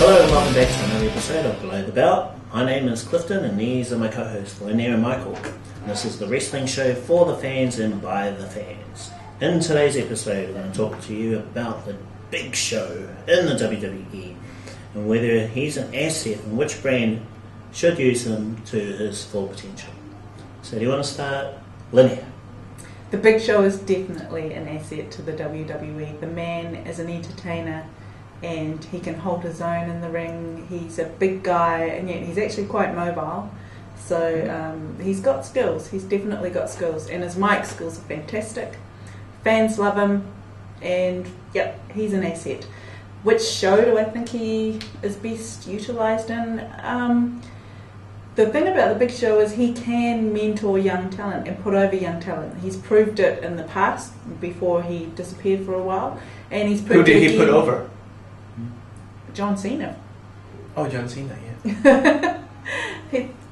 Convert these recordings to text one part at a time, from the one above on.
Hello and welcome back to another episode of Below the Belt. My name is Clifton and these are my co-hosts Linnea and Michael. And this is the wrestling show for the fans and by the fans. In today's episode, we're going to talk to you about the Big Show in the WWE and whether he's an asset and which brand should use him to his full potential. So do you want to start, Linnea? The Big Show is definitely an asset to the WWE. The man is an entertainer and he can hold his own in the ring. He's a big guy and yet he's actually quite mobile. So he's got skills. He's definitely got skills. And his mic skills are fantastic. Fans love him. And yep, he's an asset. Which show do I think he is best utilised in? The thing about the Big Show is he can mentor young talent and put over young talent. He's proved it in the past before he disappeared for a while. And he's proved Who did he put over? John Cena. Oh, John Cena, yeah.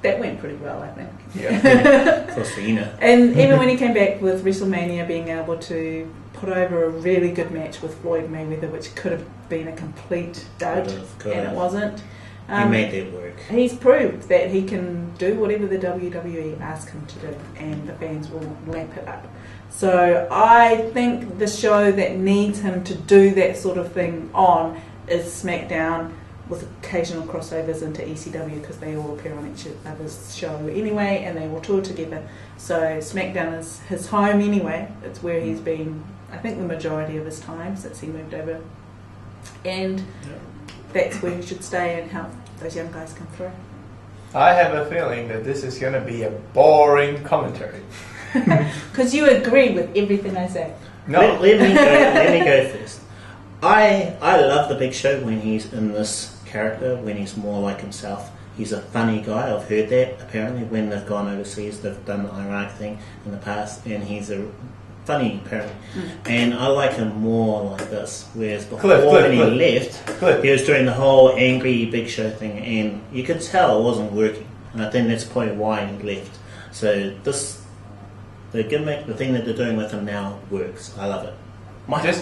That went pretty well, I think. Yeah. For Cena. And even when he came back with WrestleMania, being able to put over a really good match with Floyd Mayweather, which could have been a complete dud, Could and have. it wasn't. He made that work. He's proved that he can do whatever the WWE asks him to do, and the fans will lap it up. So I think the show that needs him to do that sort of thing on is SmackDown, with occasional crossovers into ECW because they all appear on each other's show anyway, and they will tour together. So SmackDown is his home anyway. It's where he's been, I think, the majority of his time since he moved over, and that's where he should stay and help those young guys come through. I have a feeling that this is going to be a boring commentary. Because you agree with everything I say. No. Let me go first. I love the Big Show when he's in this character, when he's more like himself. He's a funny guy. I've heard that apparently when they've gone overseas, they've done the Iraq thing in the past, and he's a funny apparently. And I like him more like this. Whereas before when he left, he was doing the whole angry Big Show thing, and you could tell it wasn't working. And I think that's probably why he left. So the gimmick, the thing that they're doing with him now works. I love it.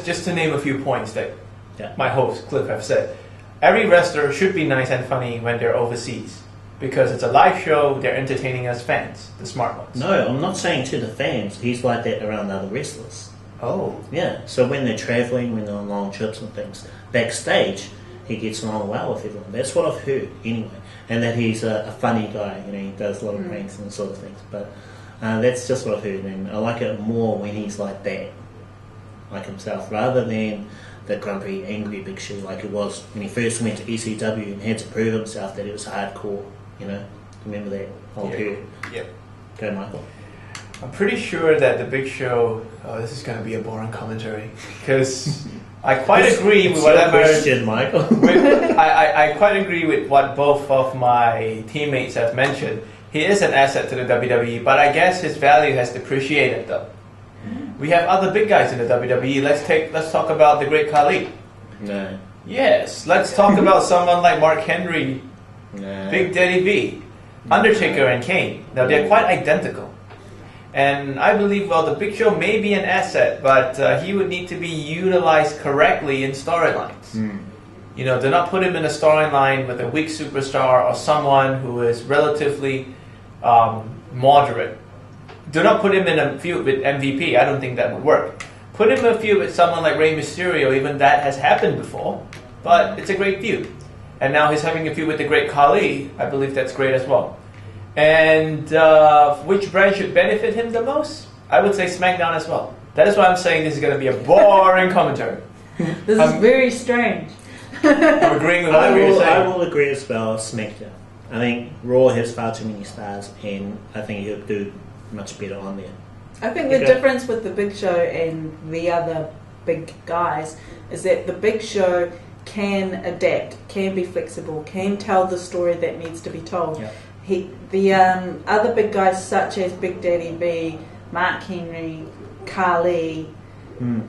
Just to name a few points that Yeah. my host, Cliff, have said. Every wrestler should be nice and funny when they're overseas. Because it's a live show, they're entertaining us fans, the smart ones. No, I'm not saying to the fans. He's like that around other wrestlers. Oh. Yeah, so when they're travelling, when they're on long trips and things, backstage, he gets along well with everyone. That's what I've heard, anyway. And that he's a funny guy, he does a lot of pranks and sort of things. But that's just what I've heard, and I like it more when he's like that, like himself, rather than the grumpy, angry Big Show like it was when he first went to ECW and had to prove himself that it was hardcore, Remember that old period? Yep. Go, Michael. I'm pretty sure that the Big Show... Oh, this is going to be a boring commentary. Because I quite agree with whatever... question, Michael. I quite agree with what both of my teammates have mentioned. He is an asset to the WWE, but I guess his value has depreciated though. We have other big guys in the WWE. Let's talk about the Great Khali. No. Yes, let's talk about someone like Mark Henry, No. Big Daddy V, Undertaker and Kane. Now they're quite identical. And I believe, the Big Show may be an asset, but he would need to be utilized correctly in storylines. Do not put him in a storyline with a weak superstar or someone who is relatively moderate. Do not put him in a feud with MVP. I don't think that would work. Put him in a feud with someone like Rey Mysterio. Even that has happened before, but it's a great feud. And now he's having a feud with the Great Khali. I believe that's great as well. And which brand should benefit him the most? I would say SmackDown as well. That is why I'm saying this is going to be a boring commentary. This is very strange. I'm agreeing with whatever you're saying. I will agree as well, SmackDown. I think Raw has far too many stars, and I think he'll do much better on there. I think the difference with the Big Show and the other big guys is that the Big Show can adapt, can be flexible, can tell the story that needs to be told. Yeah. The other big guys such as Big Daddy V, Mark Henry, Khali,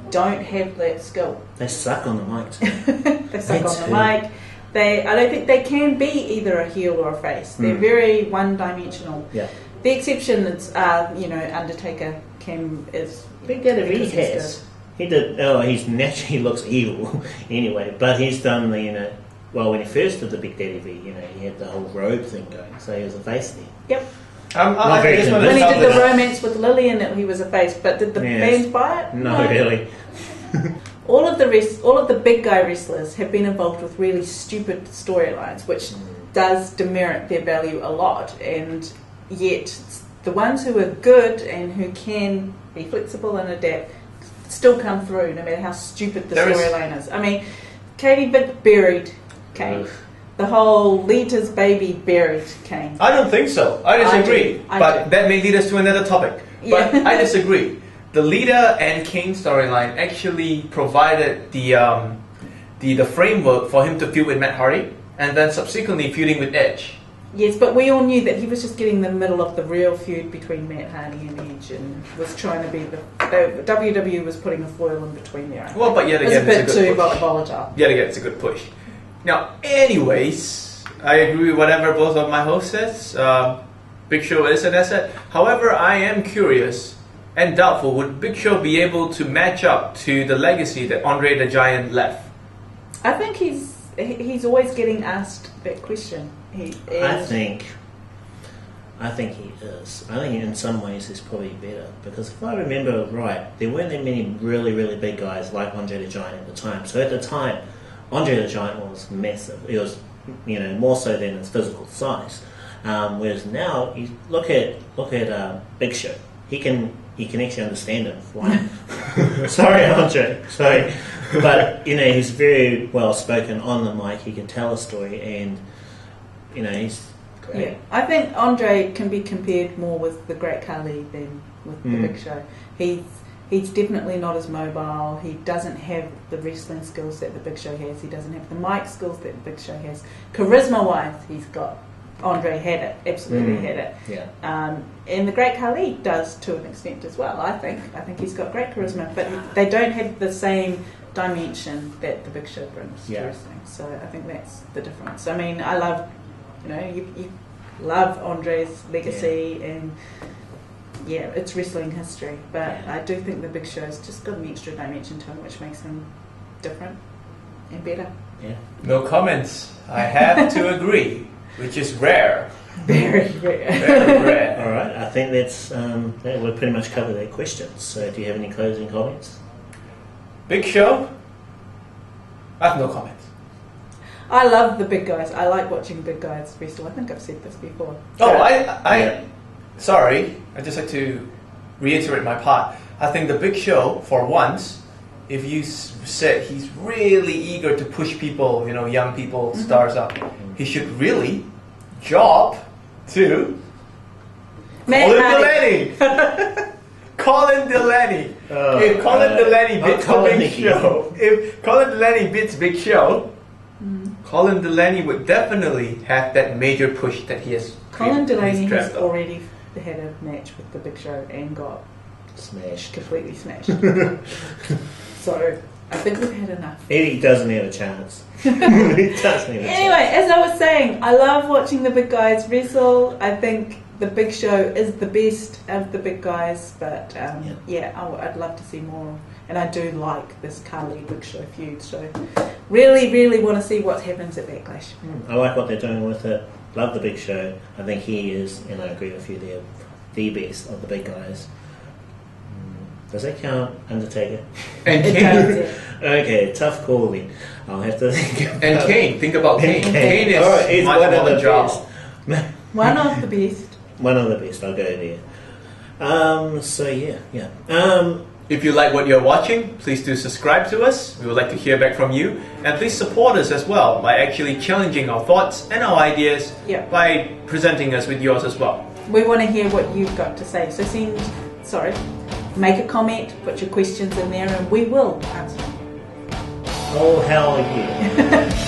don't have that skill. They suck on the mic too. They suck on the mic. I don't think they can be either a heel or a face. They're very one-dimensional. Yeah. The exception is, Undertaker is Big Daddy V has. He did. Oh, he looks evil anyway. But he's done the well, when he first did the Big Daddy V, you know, he had the whole robe thing going, so he was a face there. Yep. Not very just wanna When he tell did the this- romance with Lillian, he was a face, but did the fans buy it? No, really. All of the big guy wrestlers have been involved with really stupid storylines, which does demerit their value a lot. And yet, the ones who are good and who can be flexible and adapt still come through, no matter how stupid the storyline is. I mean, Katie buried Kane. The whole Lita's baby buried Kane. I don't think so. I disagree. But that may lead us to another topic. But Yeah. I disagree. The Lita and Kane storyline actually provided the framework for him to feud with Matt Hardy, and then subsequently feuding with Edge. Yes, but we all knew that he was just getting the middle of the real feud between Matt Hardy and Edge, and was trying to be the WWE was putting a foil in between there. Well, but yet It was again, a bit it's a too good push. volatile. Yet again, it's a good push. Now, anyways, I agree with whatever both of my hosts says. Big Show is an asset. However, I am curious and doubtful, would Big Show be able to match up to the legacy that Andre the Giant left? I think he's always getting asked that question. I think he is. I think in some ways he's probably better, because if I remember right, there weren't that many really, really big guys like Andre the Giant at the time. So at the time, Andre the Giant was massive. It was, you know, more so than his physical size. Whereas now, look at Big Show. He can actually understand him. Like, sorry, Andre. Sorry, but you know, he's very well spoken on the mic. He can tell a story, and you know, he's great. Yeah, I think Andre can be compared more with the Great Khali than with the Big Show. He's definitely not as mobile. He doesn't have the wrestling skills that the Big Show has. He doesn't have the mic skills that the Big Show has. Charisma-wise, he's got. Andre had it, absolutely had it. Yeah. And the Great Khali does to an extent as well, I think. I think he's got great charisma, but they don't have the same dimension that the Big Show brings to wrestling. So I think that's the difference. I mean, I love, you know, you love Andre's legacy and it's wrestling history, but I do think the Big Show's just got an extra dimension to him, which makes him different and better. Yeah. No comments. I have to agree, which is rare. Very rare. Very rare. All right. I think that's that would pretty much cover that question. So, do you have any closing comments? Big Show? I have no comments. I love the big guys. I like watching big guys wrestle. I think I've said this before. Oh, sorry. I just like to reiterate my part. I think the Big Show, for once, if you said he's really eager to push people, you know, young people, stars up, he should really job to Colin Delaney. Colin Delaney. If Colin Delaney beats the Big Show, if Colin Delaney beats Big Show, Colin Delaney would definitely have that major push that he has. Colin Delaney he's has dreamt of. already had a match with the Big Show and got Smashed. completely smashed. So I think we've had enough. He doesn't have a chance. He doesn't have a Anyway, as I was saying, I love watching the big guys wrestle. I think the Big Show is the best of the big guys, but I'd love to see more. And I do like this Khali Big Show feud, so really, really want to see what happens at Backlash. I like what they're doing with it. Love the Big Show. I think he is, and I agree with you, they're the best of the big guys. Does that count, Undertaker? And It Kane. does, yeah. Okay, tough call then. I'll have to think about And Kane. Think about Kane. Kane is Alright, he's much one more of the the job. best. One of the best. One of the best, I'll go there. So yeah. If you like what you're watching, please do subscribe to us. We would like to hear back from you. And please support us as well by actually challenging our thoughts and our ideas by presenting us with yours as well. We want to hear what you've got to say. So make a comment, put your questions in there, and we will answer them. Oh, hell yeah.